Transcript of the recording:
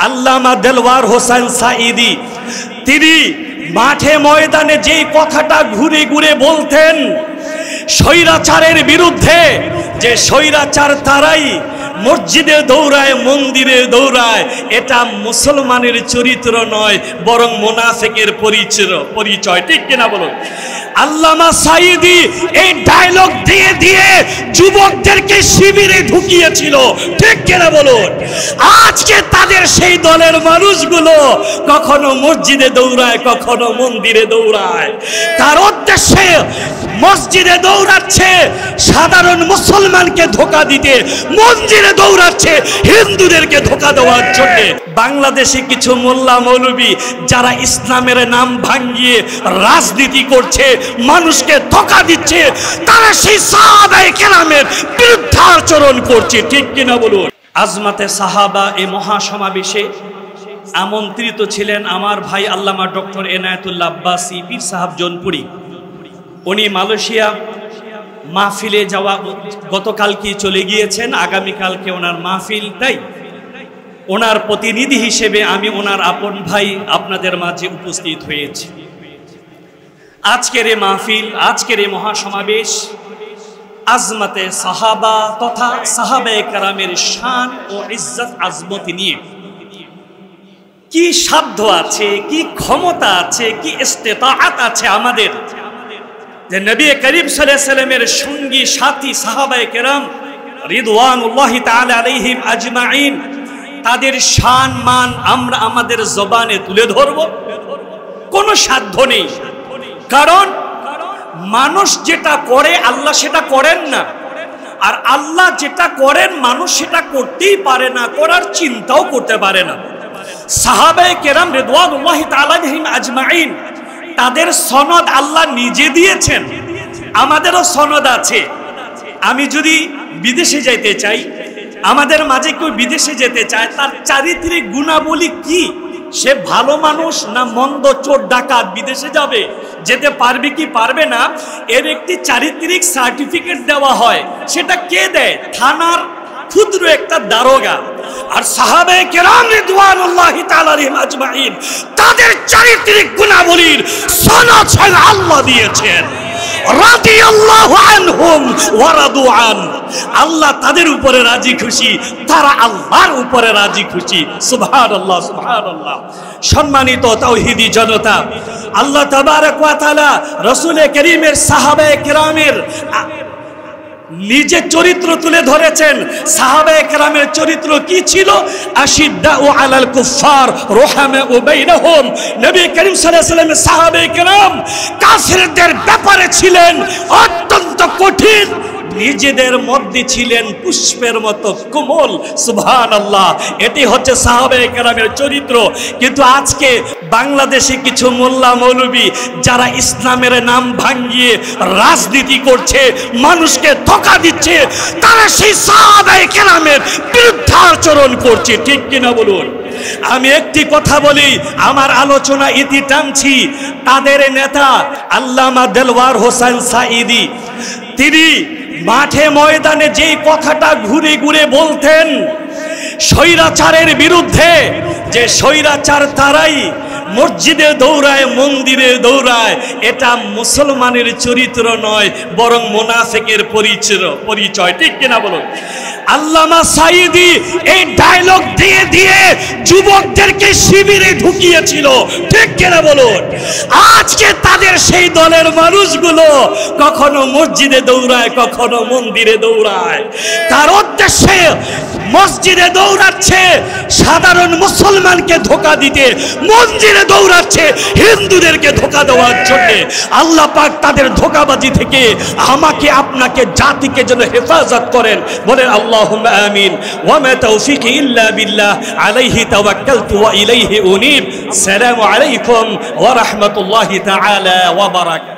আল্লামা দেলওয়ার হোসেন সাঈদী তিনি মাঠে ময়দানে যেই কথাটা ঘুরে ঘুরে বলতেন স্বৈরাচারের বিরুদ্ধে, যে স্বৈরাচার তারাই মসজিদে দৌড়ায়, মন্দিরে দৌড়ায়, এটা মুসলমানের চরিত্র নয়, বরং মুনাফিকের পরিচয়। ঠিক কিনা বলুন? আল্লামা সাঈদী এই ডায়লগ দিয়ে দিয়ে যুবকদেরকে শিবিরে ঢুকিয়েছিল। ঠিক কিনা বলুন? আজকে তাদের সেই দলের মানুষগুলো কখনো মসজিদে দৌড়ায়, কখনো মন্দিরে দৌড়ায়। তার উদ্দেশ্যে মসজিদে দৌড়াচ্ছে সাধারণ মুসলমানকে ধোঁকা দিতে, মন্দিরে দৌড়াচ্ছে হিন্দুদেরকে ধোঁকা দেওয়ার জন্য। বাংলাদেশে কিছু মোল্লা মৌলবী যারা ইসলামের নাম ভাঙিয়ে রাজনীতি করছে, মানুষকে ধোঁকা দিচ্ছে, তারা সেই সাহাবায়ে কেরামের বিরুদ্ধে আচরণ করছে। ঠিক কিনা বলুন? আজমাতে সাহাবা এই মহাসমাবেশে আমন্ত্রিত ছিলেন আমার ভাই আল্লামা ডক্টর এনায়েতুল্লাহ আব্বাসী পীর সাহেব জোনপুরি। উনি মালয়েশিয়া মাহফিলে যাওয়া গতকালকে চলে গিয়েছেন, আগামীকালকে ওনার মাহফিল। তাই ওনার প্রতিনিধি হিসেবে আমি ওনার আপন ভাই আপনাদের মাঝে উপস্থিত হয়েছি। আজকের এই মাহফিল, আজকের এই মহাসমাবেশ আজমাতে সাহাবা তথা সাহাবায়ে কেরামের শান ও ইজ্জত আজমত নিয়ে কি সাধ্য আছে, কি ক্ষমতা আছে, কি ইস্তেতাআত আছে আমাদের, যে নবী করিম সাল্লাল্লাহু আলাইহি ওয়াসাল্লামের সঙ্গী সাথী সাহাবায়ে কেরাম রিদওয়ানুল্লাহি তাআলা আলাইহিম আজমাইন, তাদের শান মান আমরা আমাদের জবানে তুলে ধরব? কোনো সাধ্য নেই। কারণ মানুষ যেটা করে আল্লাহ সেটা করেন না, আর আল্লাহ যেটা করেন মানুষ সেটা করতেই পারে না, করার চিন্তাও করতে পারে না। সাহাবায়ে কেরাম রিদওয়ানুল্লাহি তাআলা আলাইহিম আজমাইন, তাদের সনদ আল্লাহ নিজে দিয়েছেন, আমাদেরও সনদ আছে। আমি যদি বিদেশে যেতে চাই, আমাদের মাঝে কেউ বিদেশে যেতে চায়, তার চারিত্রিক গুণাবলী কি? সে ভালো মানুষ না মন্দ, চোর ডাকাত? বিদেশে যাবে, যেতে পারবে কি পারবে না, এর একটি চারিত্রিক সার্টিফিকেট দেওয়া হয়। সেটা কে দেয়? থানার ক্ষুদ্র একটা দারোগা। আর সাহাবায়ে কেরাম রিদওয়ানুল্লাহি তাআলা আলাইহিম আজমাইন, তাদের চারিত্রিক গুণাবলীর সনদ স্বয়ং আল্লাহ দিয়েছেন। রাদিয়াল্লাহু আনহুম ওয়া রাদু আন, আল্লাহ তাদের উপরে রাজি খুশি, তারা আল্লাহর উপরে রাজি খুশি। সুবহানাল্লাহ, সুবহানাল্লাহ। সম্মানিত তাওহীদি জনতা, আল্লাহ তাবারক ওয়া তাআলা রাসূল করিমের সাহাবায়ে কেরামের নিজের চরিত্র তুলে ধরেছেন। সাহাবায়ে কেরামের চরিত্র কি ছিল? আশিদ্দাউ আলাল কুফার রুহামাউ বাইনাহুম। নবী করিম সাল্লাল্লাহু আলাইহি ওয়াসাল্লামের সাহাবায়ে কেরাম কাফেরদের ব্যাপারে ছিলেন অত্যন্ত কঠিন, নিজেদের মধ্যে ছিলেন পুষ্পের মতো কোমল। সুবহানাল্লাহ। এটি হচ্ছে সাহাবায়ে কেরামের চরিত্র। কিন্তু আজকে বাংলাদেশে কিছু মোল্লা মৌলবী যারা ইসলামের নাম ভাঙিয়ে রাজনীতি করছে, মানুষকে ধোঁকা দিচ্ছে, তারা সেই সাহাবায়ে কেরামের বিরুদ্ধে আচরণ করছে। ঠিক কিনা বলুন? আমি একটি কথা বলি, আমার আলোচনা ইতি টানছি। তাদের নেতা আল্লামা দেলওয়ার হোসেন সাঈদী তিনি মাঠে ময়দানে যেই কথাটা ঘুরে ঘুরে বলতেন স্বৈরাচারের বিরুদ্ধে, যে স্বৈরাচার তারাই মসজিদে দৌড়ায়, মন্দিরে দৌড়ায়, এটা মুসলমানের চরিত্র নয়, বরং মুনাফিকের পরিচয়। ঠিক কিনা বলুন? আল্লামা সাঈদী এই ডায়লগ দিয়ে দিয়ে যুবকদেরকে শিবিরে ঢুকিয়েছিল। ঠিক কিনা বলুন? আজকে তাদের সেই দলের মানুষগুলো কখনো মসজিদে দৌড়ায়, কখনো মন্দিরে দৌড়ায়। তার উদ্দেশ্যে মসজিদে দৌড়াচ্ছে সাধারণ মুসলমানকে ধোঁকা দিতে, মন্দিরে দৌড়াচ্ছে হিন্দুদেরকে ধোঁকা দেওয়ার জন্য। আল্লাহ পাক তাদের ধোঁকাবাজি থেকে আমাকে আপনাকে জাতিকে যেন হেফাজত করেন। বলেন আল্লাহুম্মা আমিন। ওয়া মা তাওফীকি ইল্লা বিল্লাহ, আলাইহি তাওয়াক্কালতু ওয়া ইলাইহি উনীব। আসসালামু আলাইকুম ওয়া রাহমাতুল্লাহি তাআলা ওয়া বারাকাতুহু।